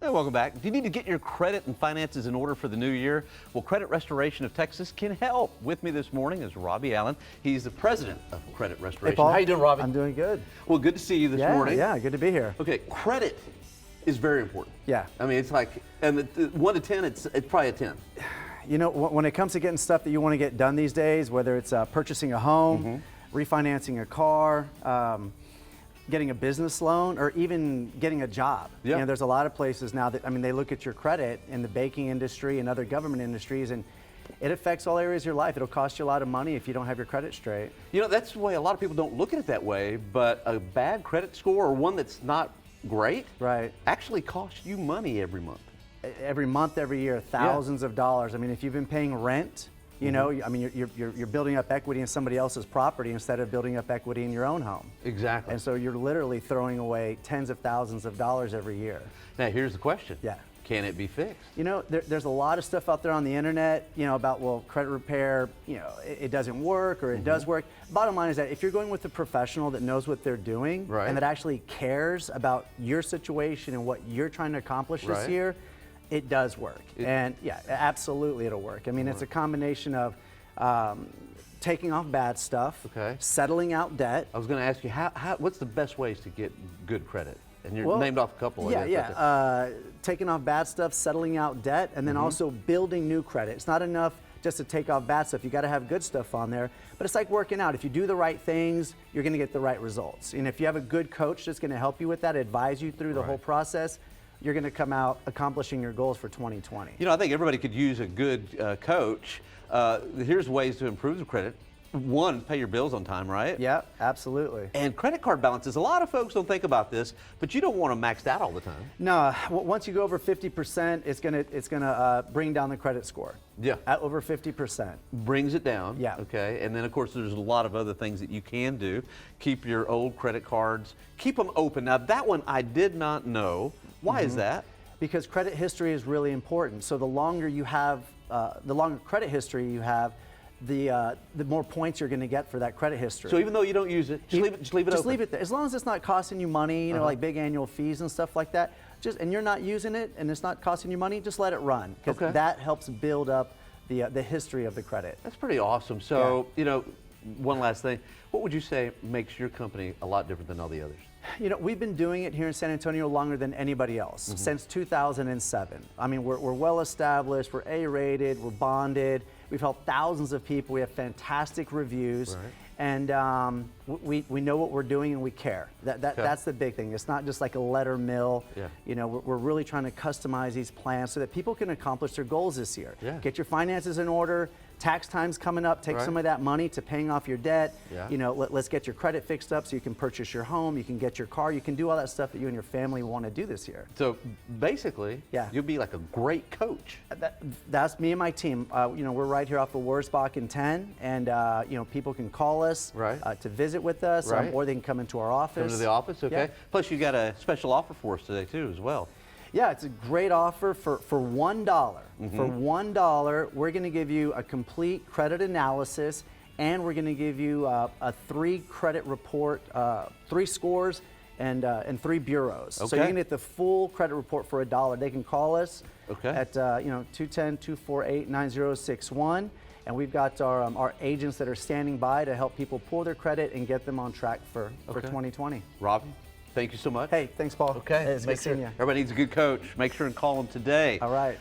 Hey, welcome back. Do you need to get your credit and finances in order for the new year? Well, Credit Restoration of Texas can help. With me this morning is Robby Allen. He's the president of Credit Restoration. Hey, Paul. How you doing, Robby? I'm doing good. Well, good to see you this morning. Yeah, good to be here. Okay, credit is very important. Yeah. I mean, it's like, and the 1 to 10, it's probably a 10. You know, when it comes to getting stuff that you want to get done these days, whether it's purchasing a home, refinancing a car, getting a business loan, or even getting a job. Yeah. You know, there's a lot of places now that, I mean, they look at your credit in the baking industry and other government industries, and it affects all areas of your life. It'll cost you a lot of money if you don't have your credit straight. You know, that's the way a lot of people don't look at it that way, but a bad credit score or one that's not great actually costs you money every month. Every month, every year, thousands of dollars. I mean, if you've been paying rent, you know, I mean, you're building up equity in somebody else's property instead of building up equity in your own home. Exactly. And so you're literally throwing away tens of thousands of dollars every year. Now, here's the question. Yeah. Can it be fixed? You know, there's a lot of stuff out there on the internet, you know, about, well, credit repair, you know, it doesn't work or it does work. Bottom line is that if you're going with a professional that knows what they're doing and that actually cares about your situation and what you're trying to accomplish this year, it does work. And yeah, absolutely it'll work. I mean, it's a combination of taking off bad stuff, settling out debt. I was going to ask you, what's the best ways to get good credit? And you're named off a couple. Taking off bad stuff, settling out debt, and then also building new credit. It's not enough just to take off bad stuff. You got to have good stuff on there. But it's like working out. If you do the right things, you're going to get the right results. And if you have a good coach that's going to help you with that, advise you through the whole process, you're going to come out accomplishing your goals for 2020. You know, I think everybody could use a good coach. Here's ways to improve the credit. One, pay your bills on time, right? Yeah, absolutely. And credit card balances. A lot of folks don't think about this, but you don't want them maxed out all the time. No, once you go over 50%, it's gonna bring down the credit score. Yeah. At over 50%. Brings it down. Yeah. Okay. And then, of course, there's a lot of other things that you can do. Keep your old credit cards, keep them open. Now, that one I did not know. Why is that? Because credit history is really important. So the longer you have, the longer credit history you have, the more points you're going to get for that credit history. So even though you don't use it, just leave it open. Just leave it there. As long as it's not costing you money, you know, like big annual fees and stuff like that, and you're not using it and it's not costing you money, just let it run. Because that helps build up the history of the credit. That's pretty awesome. So, you know, one last thing. What would you say makes your company a lot different than all the others? You know, we've been doing it here in San Antonio longer than anybody else, since 2007. I mean, we're well established, we're A-rated, we're bonded, we've helped thousands of people, we have fantastic reviews, and we know what we're doing and we care. That's the big thing. It's not just like a letter mill. You know, we're really trying to customize these plans so that people can accomplish their goals this year. Get your finances in order. Tax time's coming up. Take some of that money to paying off your debt. You know, let's get your credit fixed up so you can purchase your home, you can get your car, you can do all that stuff that you and your family want to do this year. So basically, you'll be like a great coach. That's me and my team. You know, we're right here off of Wurzbach in 10, and you know, people can call us to visit with us, or they can come into our office. Come to the office, okay. Plus, you got a special offer for us today too, as well. Yeah, it's a great offer for $1. For $1, we're going to give you a complete credit analysis, and we're going to give you a 3 credit report, 3 scores, and 3 bureaus. So you can get the full credit report for $1. They can call us at you know, 210-248-9061, and we've got our agents that are standing by to help people pull their credit and get them on track for 2020. Robby, thank you so much. Hey, thanks, Paul. Okay, hey, it's good seeing you. Everybody needs a good coach. Make sure and call them today. All right.